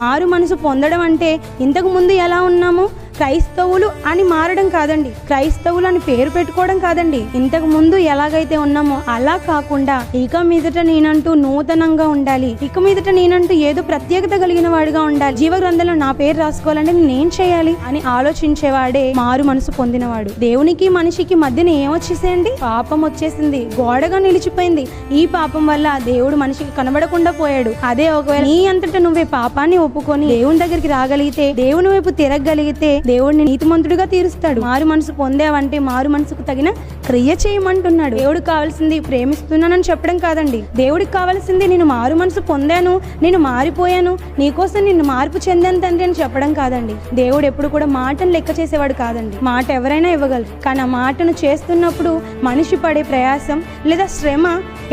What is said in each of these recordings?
మారు మనసు పొందడం అంటే ఇంతకు ముందు ఎలా ఉన్నామో క్రైస్తవులు అని మారడం కాదండి, క్రైస్తవులు అని పేరు పెట్టుకోవడం కాదండి. ఇంతకు ముందు ఎలాగైతే ఉన్నామో అలా కాకుండా ఇక మీదట నేనంటూ నూతనంగా ఉండాలి, ఇక మీదట నేనంటూ ఏదో ప్రత్యేకత కలిగిన వాడిగా ఉండాలి, జీవ గ్రంథంలో నా పేరు రాసుకోవాలంటే నేనేం చేయాలి అని ఆలోచించేవాడే మారు మనసు పొందినవాడు. దేవునికి మనిషికి మధ్యన ఏమొచ్చేసేయండి, పాపం వచ్చేసింది, గోడగా నిలిచిపోయింది. ఈ పాపం వల్ల దేవుడు మనిషికి కనబడకుండా పోయాడు. అదే ఒకవేళ నీ అంతటా నువ్వే పాపాన్ని ఒప్పుకొని దేవుని దగ్గరికి రాగలిగితే, దేవుని వైపు తిరగగలిగితే దేవుడిని నీతిమంతుడిగా తీరుస్తాడు. మారు మనసు పొందావంటే మారు మనసుకు తగిన క్రియ చేయమంటున్నాడు. దేవుడికి కావాల్సింది ప్రేమిస్తున్నానని చెప్పడం కాదండి, దేవుడికి కావాల్సింది నేను మారు మనసు పొందాను, నేను మారిపోయాను, నీకోసం నిన్ను మార్పు చెందాను తండ్రి అని చెప్పడం కాదండి. దేవుడు ఎప్పుడు కూడా మాటను లెక్క చేసేవాడు కాదండి. మాట ఎవరైనా ఇవ్వగలరు, కానీ ఆ మాటను చేస్తున్నప్పుడు మనిషి పడే ప్రయాసం లేదా శ్రమ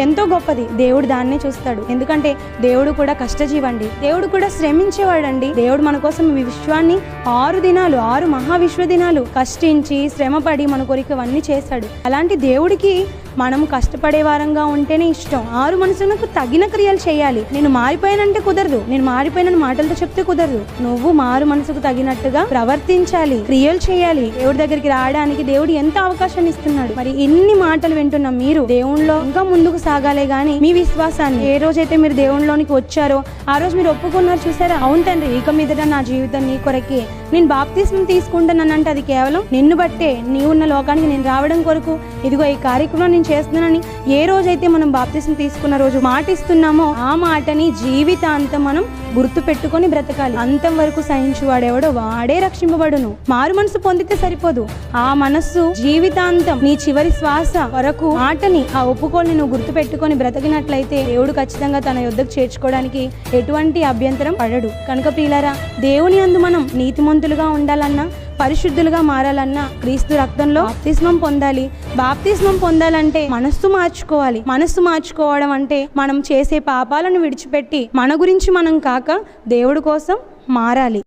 ఎంతో గొప్పది. దేవుడు దాన్నే చూస్తాడు. ఎందుకంటే దేవుడు కూడా కష్టజీవండి, దేవుడు కూడా శ్రమించేవాడండి. దేవుడు మన కోసం ఈ విశ్వాన్ని 6 దినాలు 6 మహావిశ్వ దినాలు కష్టించి శ్రమపడి మన కొరకు అవన్నీ చేశాడు. అలాంటి దేవుడికి మనం కష్టపడే వారంగా ఉంటేనే ఇష్టం. మారు మనసుకు తగిన క్రియలు చేయాలి. నేను మారిపోయానంటే కుదరదు, నేను మారిపోయిన మాటలతో చెప్తే కుదరదు. నువ్వు మారు మనసుకు తగినట్టుగా ప్రవర్తించాలి, క్రియలు చేయాలి. దేవుడి దగ్గరికి రావడానికి దేవుడు ఎంత అవకాశాన్ని ఇస్తున్నాడు. మరి ఇన్ని మాటలు వింటున్న మీరు దేవునిలో ఇంకా ముందుకు సాగాలే గాని మీ విశ్వాసాన్ని ఏ రోజైతే మీరు దేవునిలోనికి వచ్చారో ఆ రోజు మీరు ఒప్పుకున్నారు చూసారా, అవును తండ్రి ఇక మీదట నా జీవితం నీ కొరకే, నేను బాప్తిస్మం తీసుకుంటానంటే అది కేవలం నిన్ను బట్టే, నీవు ఉన్న లోకానికి నేను రావడం కొరకు ఇదిగో ఈ కార్యక్రమం నేను చేస్తున్నానని ఏ రోజైతే మనం బాప్తిస్మం తీసుకున్న రోజు మాట ఇస్తున్నామో ఆ మాటని జీవితాంతం మనం గుర్తు పెట్టుకొని బ్రతకాలి. అంతం వరకు సహించువాడెవడో వాడే రక్షింపబడును. మారు మనసు పొందితే సరిపోదు, ఆ మనస్సు జీవితాంతం నీ చివరి శ్వాస వరకు మాటని ఆ ఒప్పుకోల్ని నువ్వు గుర్తు పెట్టుకొని బ్రతికినట్లయితే దేవుడు ఖచ్చితంగా తన యొద్దకు చేర్చుకోవడానికి ఎటువంటి అభ్యంతరం పడడు. కనుక ప్రియులారా, దేవుని యందు మనం నీతిమంతులుగా ఉండాలన్నా పరిశుద్ధులుగా మారాలన్నా క్రీస్తు రక్తంలో బాప్తిస్మం పొందాలి. బాప్తిస్మం పొందాలంటే మనస్సు మార్చుకోవాలి. మనస్సు మార్చుకోవడం అంటే మనం చేసే పాపాలను విడిచిపెట్టి మన గురించి మనం కాక దేవుడి కోసం మారాలి.